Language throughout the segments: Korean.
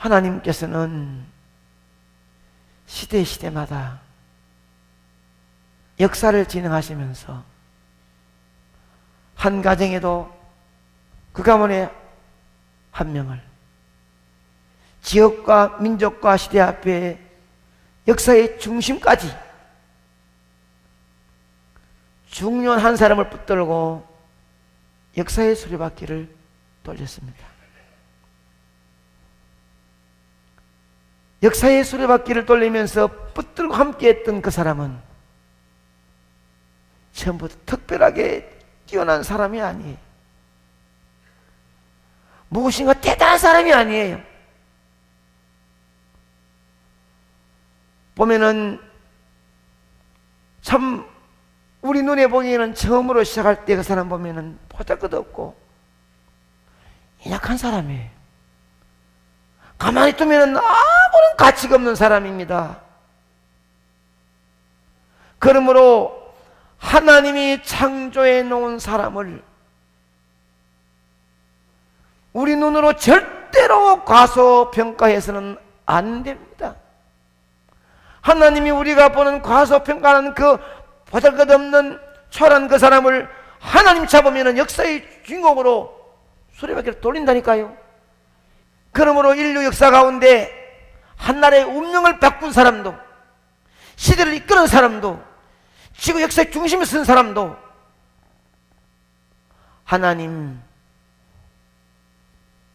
하나님께서는 시대마다 역사를 진행하시면서 한 가정에도 그 가문의 한 명을 지역과 민족과 시대 앞에 역사의 중심까지 중요한 한 사람을 붙들고 역사의 수레바퀴를 돌렸습니다. 역사의 수레바퀴를 돌리면서 붙들고 함께했던 그 사람은 처음부터 특별하게 뛰어난 사람이 아니에요. 무엇인가 대단한 사람이 아니에요. 보면은 참 우리 눈에 보기에는 처음으로 시작할 때 그 사람 보면은 보잘것없고 연약한 사람이에요. 가만히 두면은 아무런 가치가 없는 사람입니다. 그러므로 하나님이 창조해 놓은 사람을 우리 눈으로 절대로 과소평가해서는 안 됩니다. 하나님이 우리가 보는 과소평가하는 그 보잘것없는 초라한 그 사람을 하나님 잡으면 역사의 주인공으로 수레바퀴를 돌린다니까요. 그러므로 인류 역사 가운데 한나라의 운명을 바꾼 사람도, 시대를 이끄는 사람도, 지구 역사의 중심에 선 사람도 하나님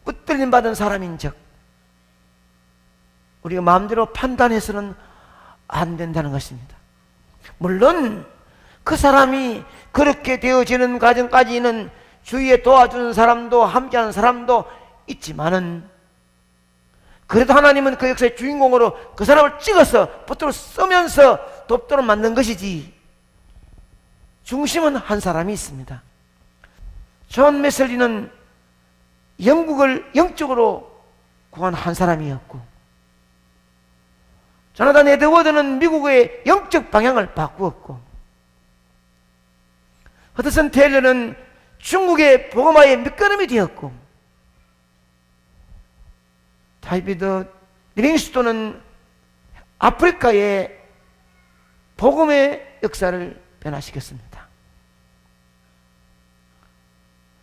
붙들림 받은 사람인 즉 우리가 마음대로 판단해서는 안 된다는 것입니다. 물론 그 사람이 그렇게 되어지는 과정까지는 주위에 도와주는 사람도 함께하는 사람도 있지만은 그래도 하나님은 그 역사의 주인공으로 그 사람을 찍어서 붙들어 쓰면서 돕도록 만든 것이지 중심은 한 사람이 있습니다. 존 메슬리는 영국을 영적으로 구한 한 사람이었고 조나단 에드워드는 미국의 영적 방향을 바꾸었고 허드슨 테일러는 중국의 복음화의 밑거름이 되었고 다비드 리빙스톤은 아프리카의 복음의 역사를 변화시켰습니다.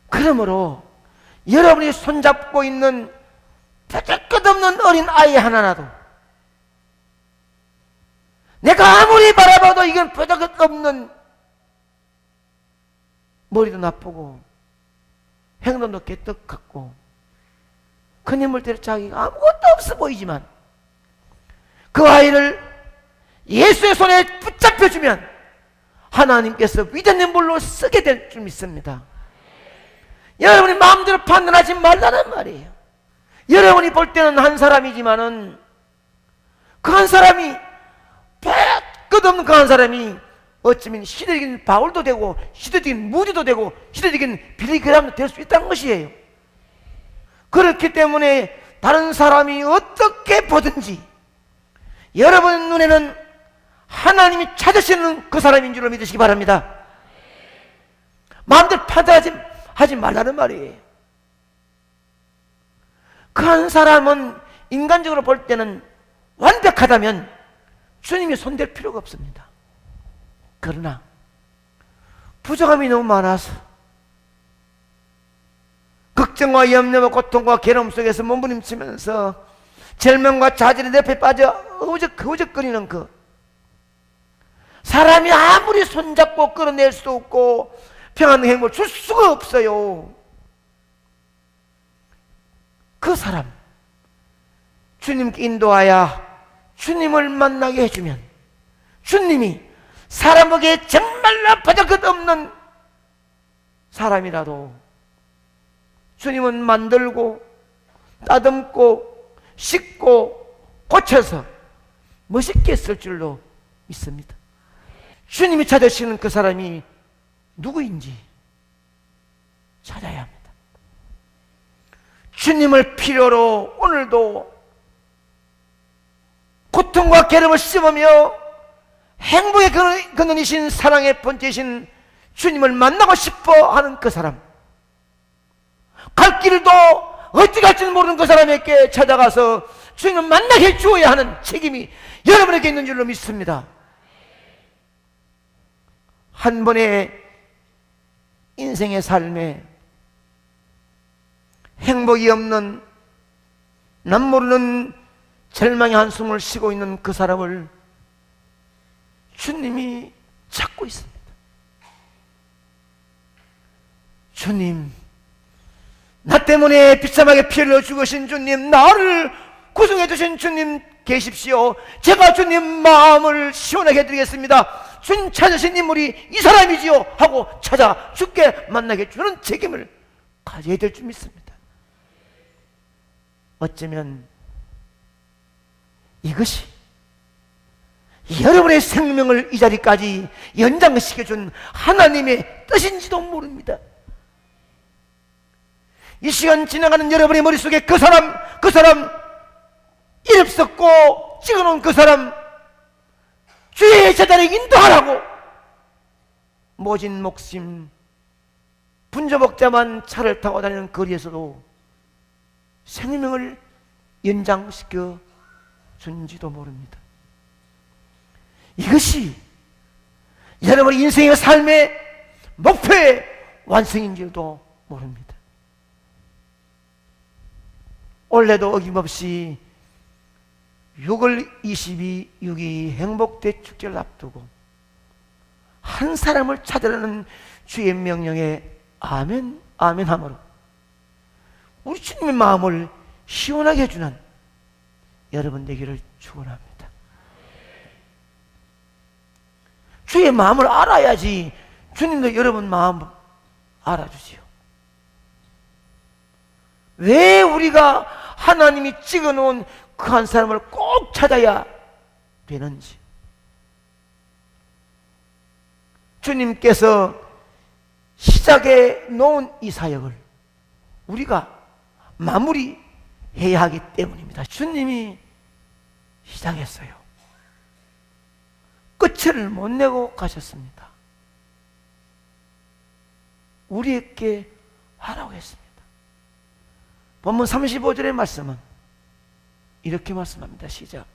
그러므로 여러분이 손잡고 있는 보잘것없는 어린 아이 하나라도 내가 아무리 바라봐도 이건 보잘것없는 머리도 나쁘고 행동도 개떡 같고 큰 힘을 때릴 자기가 아무것도 없어 보이지만 그 아이를 예수의 손에 붙잡혀주면 하나님께서 위대한 인물로 쓰게 될 줄 믿습니다. 여러분이 마음대로 판단하지 말라는 말이에요. 여러분이 볼 때는 한 사람이지만은 그 한 사람이 끝없는 그 한 사람이 어쩌면 시대적인 바울도 되고 시대적인 무디도 되고 시대적인 빌리그람도 될 수 있다는 것이에요. 그렇기 때문에 다른 사람이 어떻게 보든지 여러분 눈에는 하나님이 찾으시는 그 사람인 줄로 믿으시기 바랍니다. 마음대로 판단하지 말라는 말이에요. 그 한 사람은 인간적으로 볼 때는 완벽하다면 주님이 손댈 필요가 없습니다. 그러나 부족함이 너무 많아서 걱정과 염려와 고통과 괴로움 속에서 몸부림치면서 절망과 좌절의 늪에 빠져 허우적거리는 그 사람이 아무리 손잡고 끌어낼 수도 없고 평안의 행복을 줄 수가 없어요. 그 사람 주님께 인도하여 주님을 만나게 해주면 주님이 사람에게 정말로 보잘것없는 사람이라도 주님은 만들고 따듬고 씻고 고쳐서 멋있게 쓸 줄로 믿습니다. 주님이 찾으시는 그 사람이 누구인지 찾아야 합니다. 주님을 필요로 오늘도 고통과 괴로움을 씹으며 행복의 근원이신 사랑의 본체이신 주님을 만나고 싶어 하는 그 사람, 갈 길도 어찌 갈지는 모르는 그 사람에게 찾아가서 주님을 만나게 주어야 하는 책임이 여러분에게 있는 줄로 믿습니다. 한 번의 인생의 삶에 행복이 없는 남모르는 절망의 한숨을 쉬고 있는 그 사람을 주님이 찾고 있습니다. 주님, 나 때문에 비참하게 피 흘려 죽으신 주님, 나를 구속해 주신 주님 계십시오. 제가 주님 마음을 시원하게 해드리겠습니다. 주님 찾으신 인물이 이 사람이지요 하고 찾아 주께 만나게 주는 책임을 가져야 될 줄 믿습니다. 어쩌면 이것이 여러분의 생명을 이 자리까지 연장시켜준 하나님의 뜻인지도 모릅니다. 이 시간 지나가는 여러분의 머릿속에 그 사람 이름 썼고 찍어놓은 그 사람 주의 제자를 인도하라고 모진 목심 분저복잡한 차를 타고 다니는 거리에서도 생명을 연장시켜 준지도 모릅니다. 이것이 여러분의 인생의 삶의 목표의 완성인지도 모릅니다. 올해도 어김없이 6월 22일이 행복대 축제를 앞두고 한 사람을 찾으라는 주의 명령에 아멘 아멘 하므로 우리 주님의 마음을 시원하게 해주는 여러분 되기를 축원합니다. 주의 마음을 알아야지 주님도 여러분 마음 알아주지요. 왜 우리가 하나님이 찍어놓은 그 한 사람을 꼭 찾아야 되는지, 주님께서 시작해 놓은 이 사역을 우리가 마무리해야 하기 때문입니다. 주님이 시작했어요. 끝을 못 내고 가셨습니다. 우리에게 하라고 했습니다. 본문 35절의 말씀은 이렇게 말씀합니다. 시작.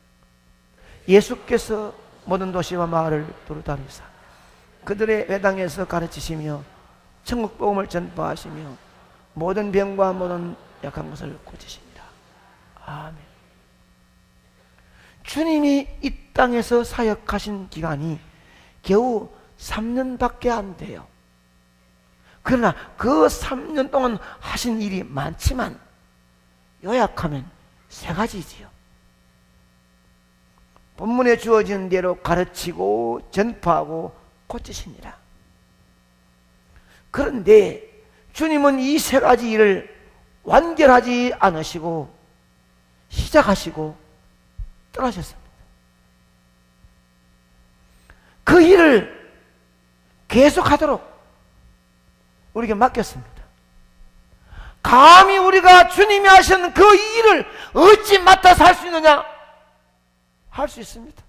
예수께서 모든 도시와 마을을 두루다니사 그들의 회당에서 가르치시며 천국 복음을 전파하시며 모든 병과 모든 약한 것을 고치십니다. 아멘. 주님이 이 땅에서 사역하신 기간이 겨우 3년밖에 안 돼요. 그러나 그 3년 동안 하신 일이 많지만 요약하면 3가지지요. 본문에 주어진 대로 가르치고 전파하고 고치시니라. 그런데 주님은 이 3가지 일을 완결하지 않으시고 시작하시고 떠나셨습니다. 그 일을 계속하도록 우리에게 맡겼습니다. 감히 우리가 주님이 하신 그 일을 어찌 맡아서 할 수 있느냐? 할 수 있습니다.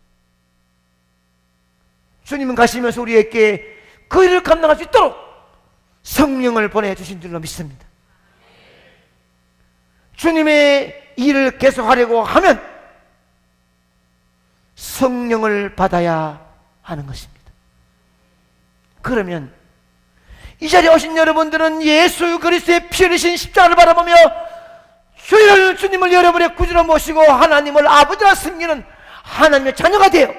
주님은 가시면서 우리에게 그 일을 감당할 수 있도록 성령을 보내주신 줄로 믿습니다. 주님의 일을 계속하려고 하면 성령을 받아야 하는 것입니다. 그러면 이 자리에 오신 여러분들은 예수 그리스도의 피 흘리신 십자가를 바라보며 주님을 여러분의 구주로 모시고 하나님을 아버지라 섬기는 하나님의 자녀가 되어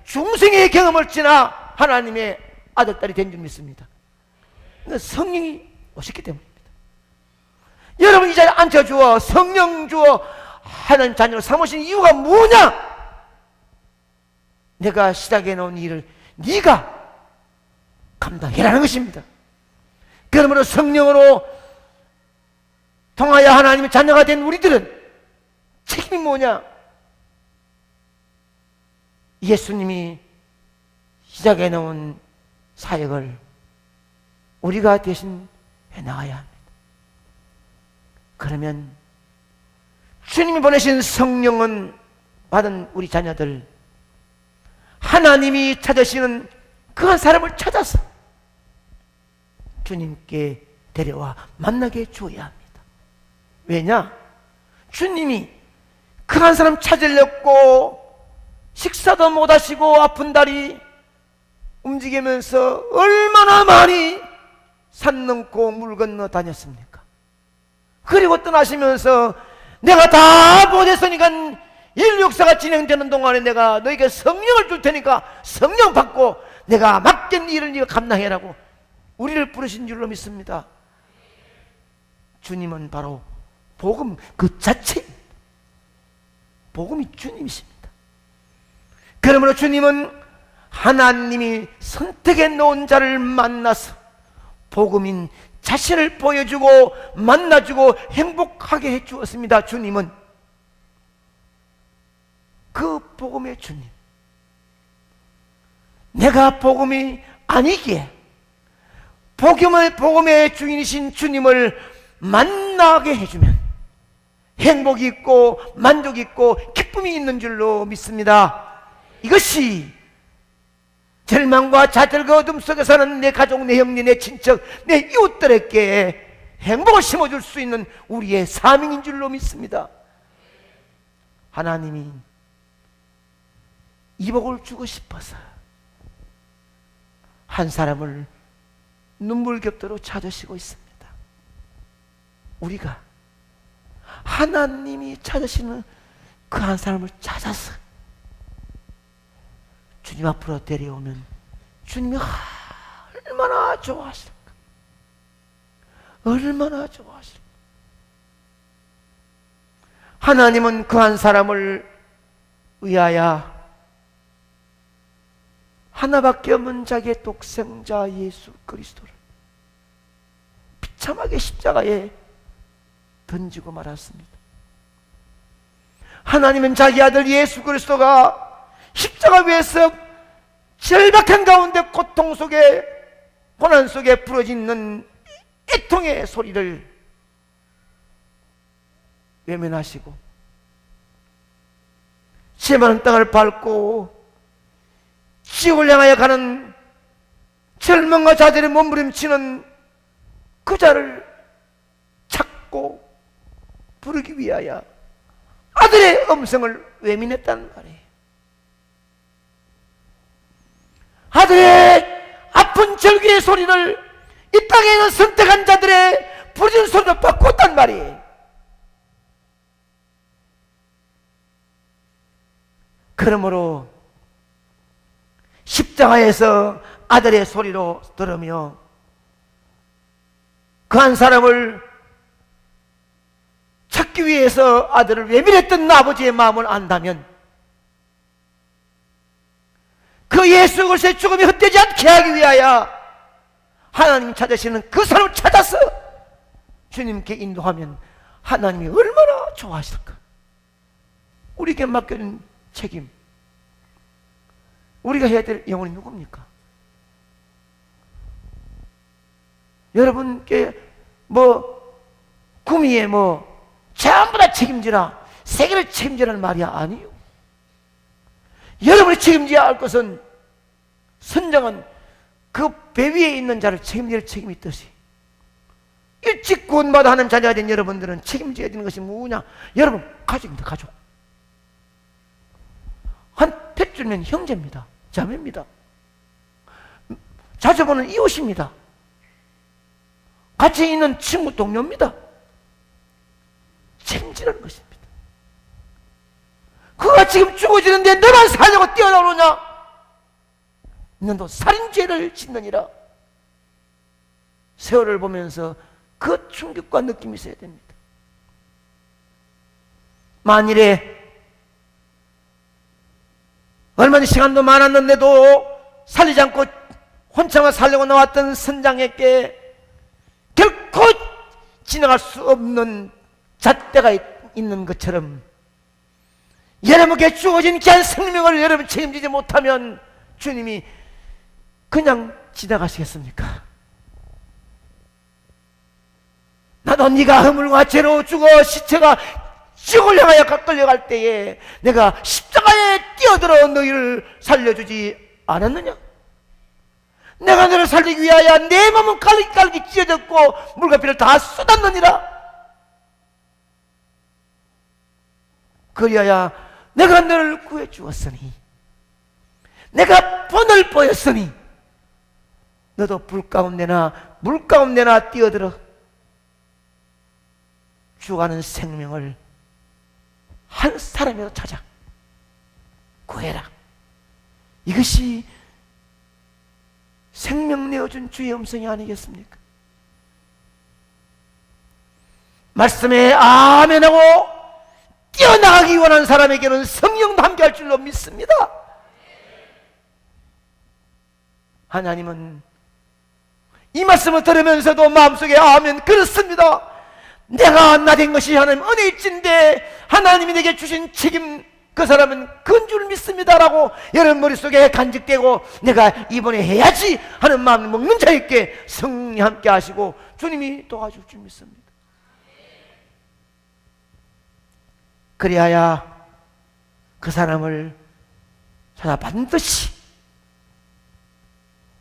중생의 경험을 지나 하나님의 아들딸이 된 줄 믿습니다. 성령이 오셨기 때문입니다. 여러분 이 자리에 앉혀주어 성령 주어 하나님 자녀로 삼으신 이유가 뭐냐? 내가 시작해 놓은 일을 네가 감당해라는 것입니다. 그러므로 성령으로 통하여 하나님의 자녀가 된 우리들은 책임이 뭐냐? 예수님이 시작해 놓은 사역을 우리가 대신 해나가야 합니다. 그러면 주님이 보내신 성령은 받은 우리 자녀들 하나님이 찾으시는 그 한 사람을 찾아서 주님께 데려와 만나게 주어야 합니다. 왜냐? 주님이 그 한 사람 찾으려고 식사도 못 하시고 아픈 다리 움직이면서 얼마나 많이 산 넘고 물 건너 다녔습니까? 그리고 떠나시면서 내가 다 못했으니까 인류 역사가 진행되는 동안에 내가 너에게 성령을 줄 테니까 성령 받고 내가 맡긴 일을 네가 감당해라고 우리를 부르신 줄로 믿습니다. 주님은 바로 복음 그 자체, 복음이 주님이십니다. 그러므로 주님은 하나님이 선택해 놓은 자를 만나서 복음인 자신을 보여주고 만나주고 행복하게 해주었습니다. 주님은 그 복음의 주님, 내가 복음이 아니기에 복음의 주인이신 주님을 만나게 해주면 행복이 있고 만족이 있고 기쁨이 있는 줄로 믿습니다. 이것이 절망과 좌절과 어둠 속에 사는 내 가족, 내 형제, 내 친척, 내 이웃들에게 행복을 심어줄 수 있는 우리의 사명인 줄로 믿습니다. 하나님이 이 복을 주고 싶어서 한 사람을 눈물겹도록 찾으시고 있습니다. 우리가 하나님이 찾으시는 그 한 사람을 찾아서 주님 앞으로 데려오면 주님이 얼마나 좋아하실까, 얼마나 좋아하실까. 하나님은 그 한 사람을 위하여 하나밖에 없는 자기의 독생자 예수 그리스도를 비참하게 십자가에 던지고 말았습니다. 하나님은 자기 아들 예수 그리스도가 십자가 위에서 절박한 가운데 고통 속에 고난 속에 부러지는 애통의 소리를 외면하시고 죄 많은 땅을 밟고 지옥을 향하여 가는 절망과 좌절에 몸부림치는 그 자를 찾고 부르기 위하여 아들의 음성을 외면했단 말이에요. 아들의 아픈 절규의 소리를 이 땅에 있는 선택한 자들의 부르짖는 소리로 바꿨단 말이에요. 그러므로 십자가에서 아들의 소리로 들으며 그 한 사람을 찾기 위해서 아들을 외면했던 아버지의 마음을 안다면 그 예수 그리스도의 죽음이 헛되지 않게 하기 위하여 하나님 찾으시는 그 사람을 찾아서 주님께 인도하면 하나님이 얼마나 좋아하실까. 우리에게 맡겨진 책임, 우리가 해야 될 영혼이 누굽니까? 여러분께 구미에 전부 다 책임지라, 세계를 책임지라는 말이 아니요. 여러분이 책임져야 할 것은 선장은 그 배 위에 있는 자를 책임질 책임이 있듯이 일찍 구원받아 하는 자녀가 된 여러분들은 책임져야 되는 것이 뭐냐? 여러분 가족입니다. 가족. 한 탯줄면 형제입니다. 자매입니다. 자주 보는 이웃입니다. 같이 있는 친구 동료입니다. 책임지라는 것입니다. 그가 지금 죽어지는데 너만 살려고 뛰어나오느냐? 너도 살인죄를 짓느니라. 세월을 보면서 그 충격과 느낌이 있어야 됩니다. 만일에 얼마 전 시간도 많았는데도 살리지 않고 혼자만 살려고 나왔던 선장에게 결코 지나갈 수 없는 잣대가 있는 것처럼 여러분께 주어진 귀한 생명을 여러분 책임지지 못하면 주님이 그냥 지나가시겠습니까? 나도 네가 허물과 죄로 죽어 시체가 지옥을 향하여 끌려갈 때에 내가 십자가에 뛰어들어 너희를 살려주지 않았느냐? 내가 너를 살리기 위하여 내 몸은 갈기 찢어졌고 물과 피를 다 쏟았느니라. 그리하여 내가 너를 구해 주었으니, 내가 본을 보였으니 너도 불 가운데나 물 가운데나 뛰어들어 죽어가는 생명을 한 사람이라도 찾아 구해라. 이것이 생명 내어준 주의 음성이 아니겠습니까? 말씀에 아멘하고 뛰어나가기 원하는 사람에게는 성령도 함께할 줄로 믿습니다. 하나님은 이 말씀을 들으면서도 마음속에 아멘, 그렇습니다, 내가 나 된 것이 하나님 은혜일진데 하나님이 내게 주신 책임, 그 사람은 그건 줄 믿습니다라고 여러분 머릿속에 간직되고 내가 이번에 해야지 하는 마음을 먹는 자에게 성령이 함께 하시고 주님이 도와줄 줄 믿습니다. 그리하여 그 사람을 찾아 반드시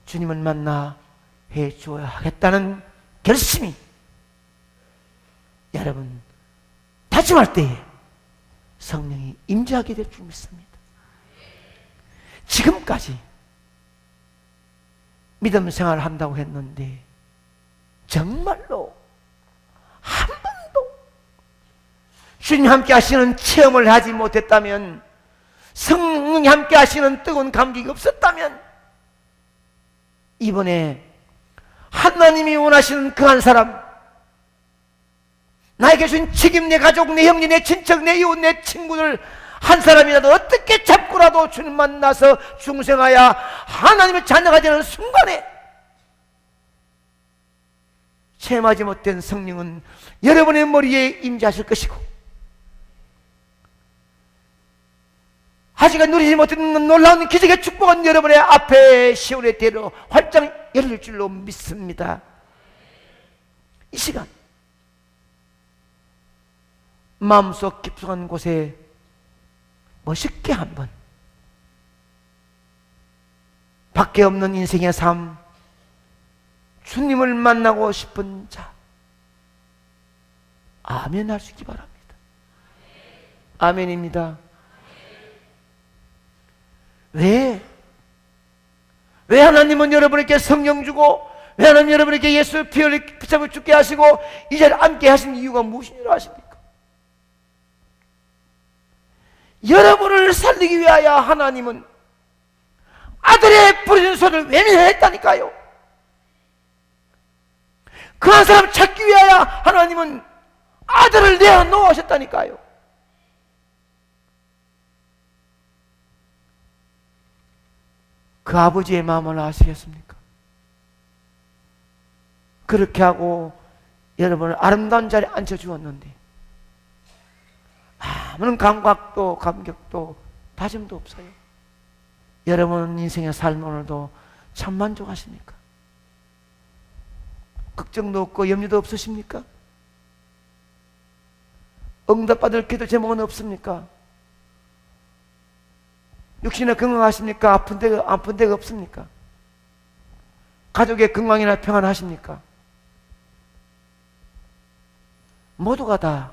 주님을 만나 해 주어야 하겠다는 결심이 여러분 다짐할 때에 성령이 임재하게 될 줄 믿습니다. 지금까지 믿음 생활을 한다고 했는데 정말로 한 번도 주님 함께 하시는 체험을 하지 못했다면, 성령이 함께 하시는 뜨거운 감격이 없었다면, 이번에 하나님이 원하시는 그 한 사람, 나에게 주신 책임, 내 가족, 내 형제, 내 친척, 내 이웃, 내 친구들 한 사람이라도 어떻게 잡고라도 주님 만나서 중생하여 하나님의 자녀가 되는 순간에 체험하지 못된 성령은 여러분의 머리에 임재하실 것이고, 아직 누리지 못했는 놀라운 기적의 축복은 여러분의 앞에 시온의 대로 활짝 열릴 줄로 믿습니다. 이 시간 마음속 깊숙한 곳에 멋있게 한번 밖에 없는 인생의 삶, 주님을 만나고 싶은 자 아멘 할 수 있기 바랍니다. 아멘입니다. 왜 하나님은 여러분에게 성령 주고, 왜 하나님 여러분에게 예수의 피를 피참을 죽게 하시고 이 자리에 앉게 하신 이유가 무엇이라 하십니까? 여러분을 살리기 위하여 하나님은 아들의 부르짖는 소리를 외면했다니까요. 그 한 사람 찾기 위하여 하나님은 아들을 내어놓으셨다니까요. 그 아버지의 마음을 아시겠습니까? 그렇게 하고 여러분을 아름다운 자리에 앉혀주었는데 아무런 감각도 감격도 다짐도 없어요. 여러분 인생의 삶 오늘도 참 만족하십니까? 걱정도 없고 염려도 없으십니까? 응답받을 기도 제목은 없습니까? 육신에 건강하십니까? 아픈 데가 없습니까? 가족의 건강이나 평안하십니까? 모두가 다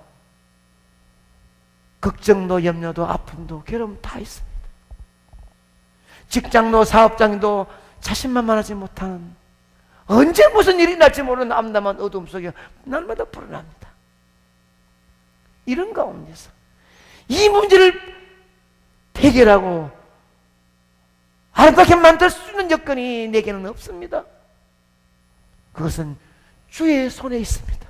걱정도 염려도 아픔도 괴로움 다 있습니다. 직장도 사업장도 자신만만하지 못하는, 언제 무슨 일이 날지 모르는 암담한 어둠 속에 날마다 불어납니다. 이런 가운데서 이 문제를 해결하고 아름답게 만들 수 있는 여건이 내게는 없습니다. 그것은 주의 손에 있습니다.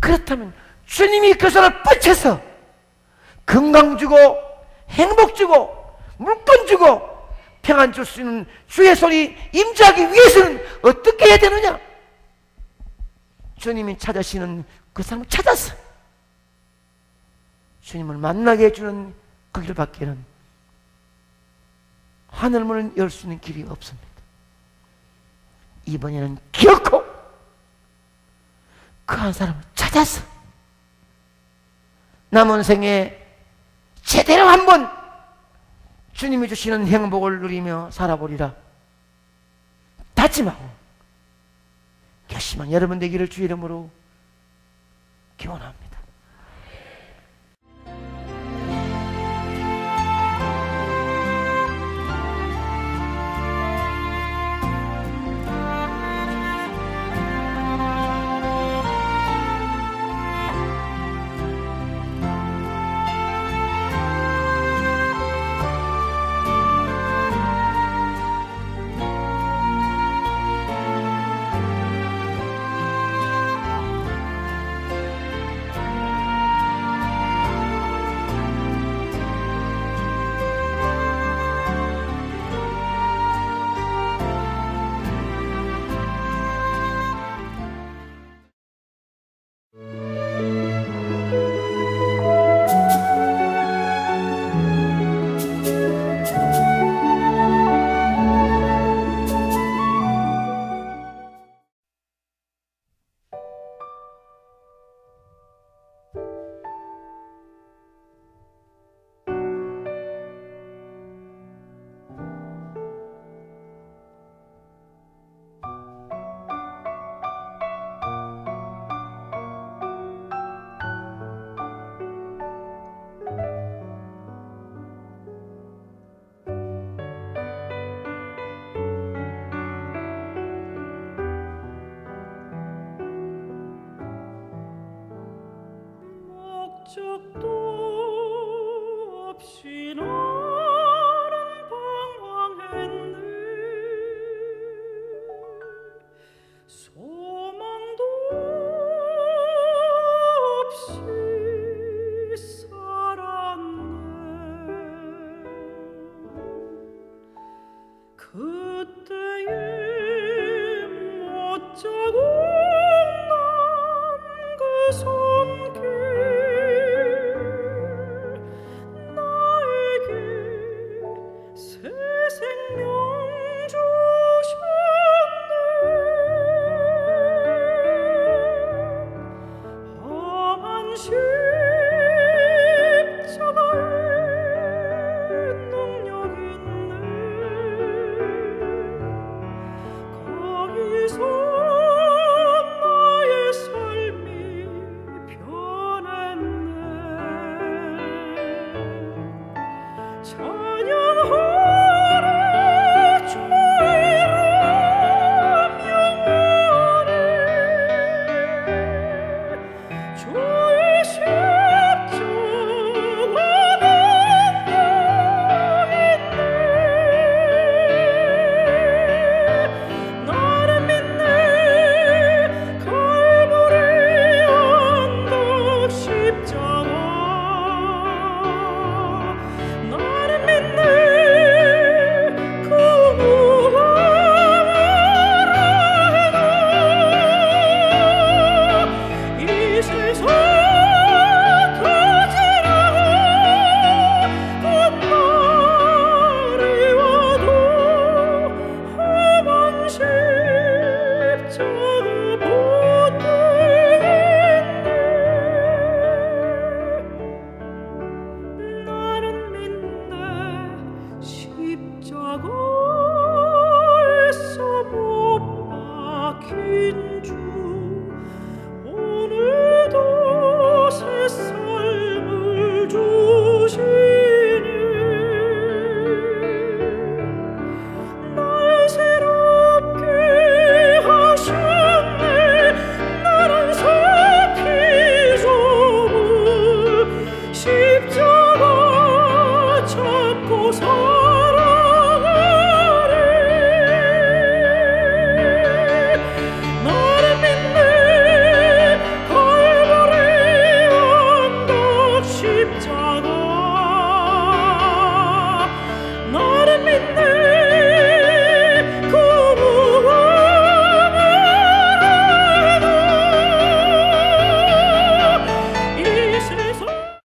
그렇다면 주님이 그 손을 뻗쳐서 건강 주고 행복 주고 물건 주고 평안 줄 수 있는 주의 손이 임재하기 위해서는 어떻게 해야 되느냐? 주님이 찾으시는 그 사람을 찾아서 주님을 만나게 해주는 그 길밖에는 하늘문을 열 수 있는 길이 없습니다. 이번에는 기어코 그 한 사람을 찾아서 남은 생에 제대로 한번 주님이 주시는 행복을 누리며 살아보리라 다짐하고 결심한 여러분 되기를 주의 이름으로 기원합니다. 저쪽도